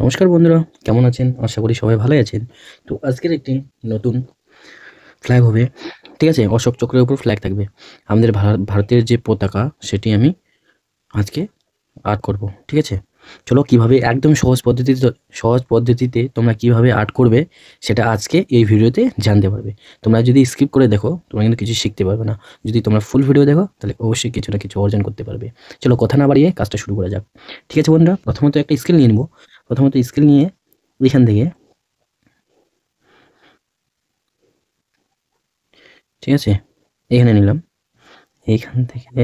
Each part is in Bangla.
নমস্কার বন্ধুরা, কেমন আছেন? আশা করি সবাই ভালোই আছেন। তো আজকের একটি নতুন ফ্ল্যাগ হবে। ঠিক আছে? অশোক চক্রের উপর ফ্ল্যাগ থাকবে। আমাদের ভারতের যে পতাকা সেটি আমি আজকে আর্ট করব। ঠিক আছে? চলো কিভাবে একদম সহজ পদ্ধতিতে তোমরা কিভাবে আর্ট করবে সেটা আজকে এই ভিডিওতে জানতে পারবে। তোমরা যদি স্কিপ করে দেখো তোমরা কিন্তু কিছু শিখতে পারবে না। যদি তোমরা ফুল ভিডিও দেখো তাহলে অবশ্যই কিছু না কিছু অর্জন করতে পারবে। চলো কথা না বাড়িয়ে কাজটা শুরু করা যাক। ঠিক আছে বন্ধুরা? প্রথমত একটা স্কেল নিয়ে নিব। প্রথমত স্কেল নিয়ে এখান থেকে, ঠিক আছে, এখানে নিলাম। এইখান থেকে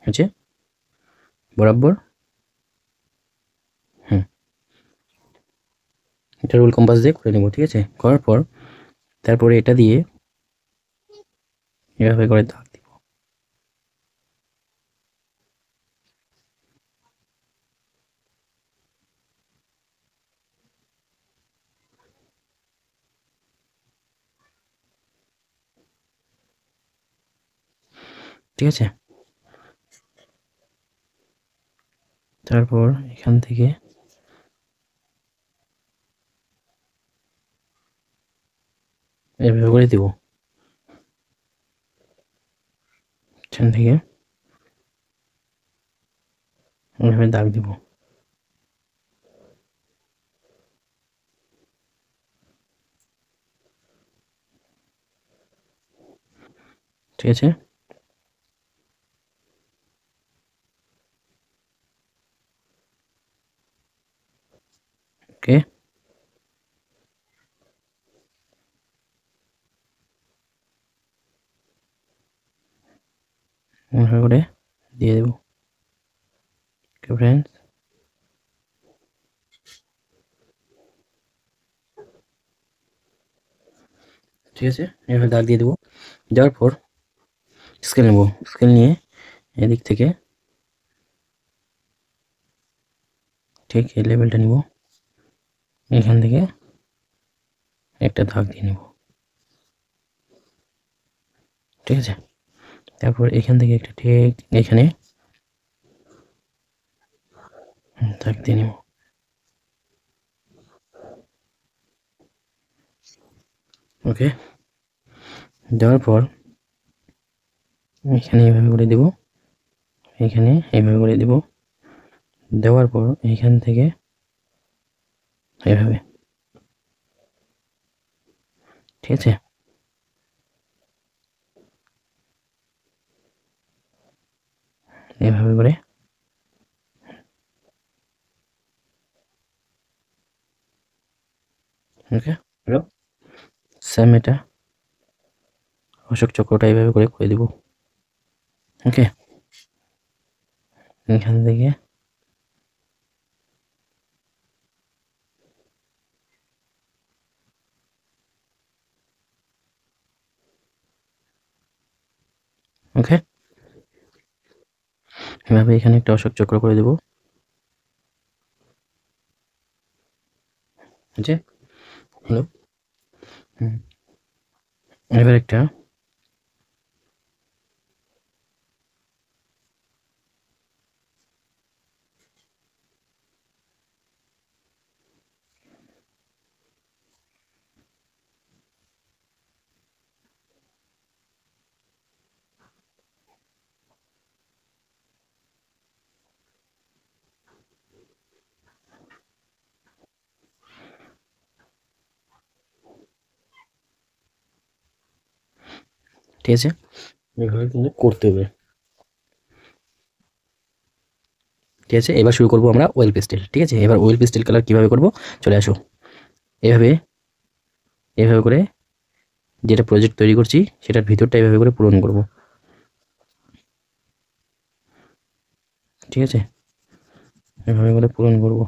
হচ্ছে বরাবর, হুম, এটা রুল কম্পাস দিয়ে করে নেব। ঠিক আছে? করার পর তারপরে এটা দিয়ে এভাবে করে দাগ দিব। ঠিক আছে? তারপর এখান থেকে এভাবে করে দিব। এখান থেকে এভাবে দাগ দিব। ঠিক আছে? ওকে, এভাবে করে দিয়ে দেব। ওকে ফ্রেন্ডস, ঠিক আছে, এভাবে দাগ দিয়ে দেবো। দেওয়ার পর স্কেল নেব। স্কেল নিয়ে এদিক থেকে ঠিক এই লেভেলটা নিব। এখান থেকে একটা দাগ দিয়ে নেব। ঠিক আছে? তারপর এখান থেকে একটা ঠিক এখানে দাগ দিয়ে নেব। ওকে, দেওয়ার পর এখানে এভাবে করে দেব। এখানে এইভাবে করে দেব। দেওয়ার পর এইখান থেকে এভাবে। ঠিক আছে? এভাবে করে ওকে, হলো। সেম এটা অশোক চক্রটা এইভাবে করে করে দিব। ওকে, এখান থেকে ওকে, এভাবে এখানে একটা অশোক চক্র করে দেব। যে হলো। হুম, এবার একটা ঠিক আছে, এভাবে কিন্তু করতে হবে। ঠিক আছে, এবার শুরু করবো আমরা অয়েল পেস্টেল। ঠিক আছে, এবার অয়েল পেস্টেল কালার কিভাবে করব চলে আসো। এভাবে এভাবে করে যেটা প্রজেক্ট তৈরি করছি সেটার ভিতরটা এভাবে করে পূরণ করব। ঠিক আছে, এভাবে করে পূরণ করব।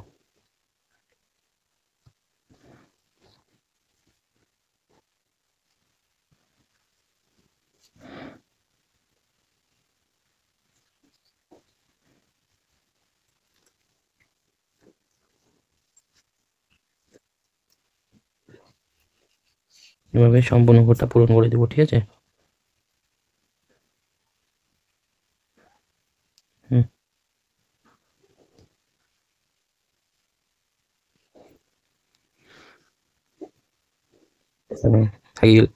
এভাবে সম্পূর্ণ ঘরটা পূরণ করে দেবো। ঠিক আছে? সাইকেল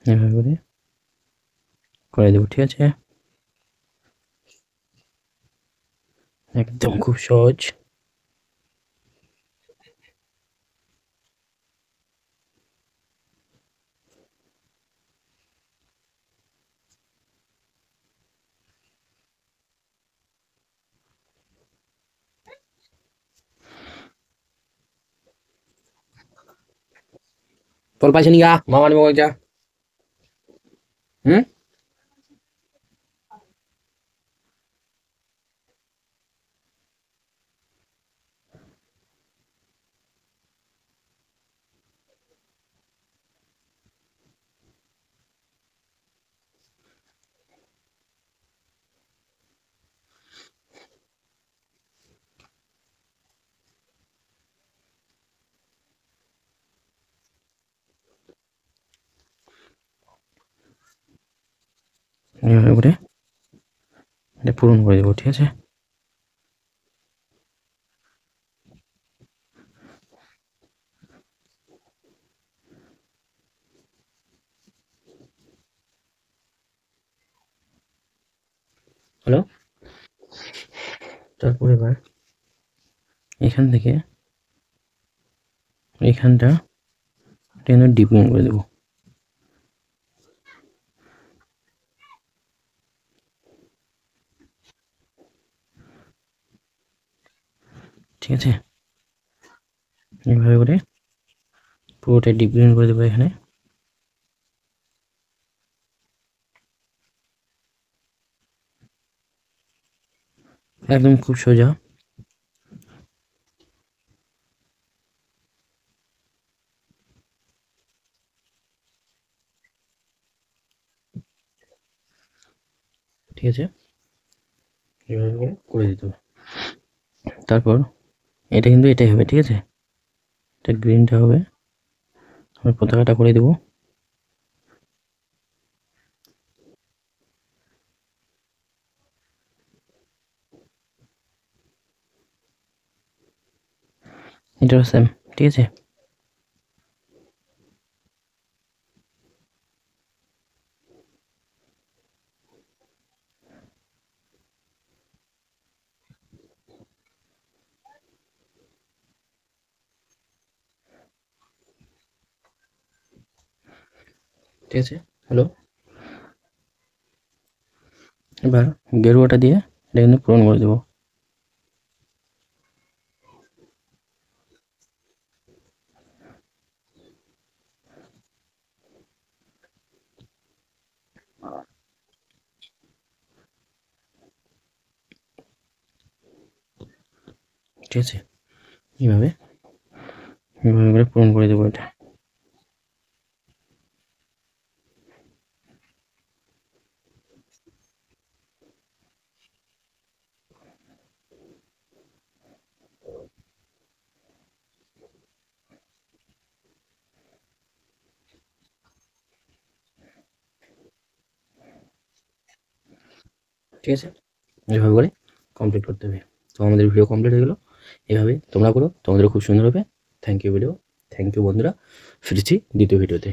এভাবে করে দেবো, ঠিক আছে? একদম খুব সহজ। তোর পাশে নিয়ে মামা নেবো যা। হুম, এভাবে করে এটা পূরণ করে দেবো, ঠিক আছে? হ্যালো। তারপর এবার এখান থেকে এইখানটা টেনে ডিপিং করে দেবো, ঠিক আছে? এইভাবে করে পুরোটা ডিপিং করে দেবো এখানে। একদম খুব সোজা। ঠিক আছে, এভাবে করে করে দিতে হবে। তারপর এটা কিন্তু এটাই হবে, ঠিক আছে? এটা গ্রিনটা হবে। আমি পতাকাটা করে দেবো। এটাও সেম, ঠিক আছে? ঠিক আছে, হ্যালো। এবার গেরুয়াটা দিয়ে এটা কিন্তু পূরণ করে দেবো। ঠিক আছে, এইভাবে এইভাবে করে পূরণ করে দেবো এটা। ঠিক আছে, এভাবে করে কমপ্লিট করতে হবে। তো আমাদের ভিডিও কমপ্লিট হয়ে গেলো। এভাবে তোমরা করো, তোমাদেরও খুব সুন্দর হবে। Thank you video, thank you বন্ধুরা। ফিরছি দ্বিতীয় ভিডিওতে।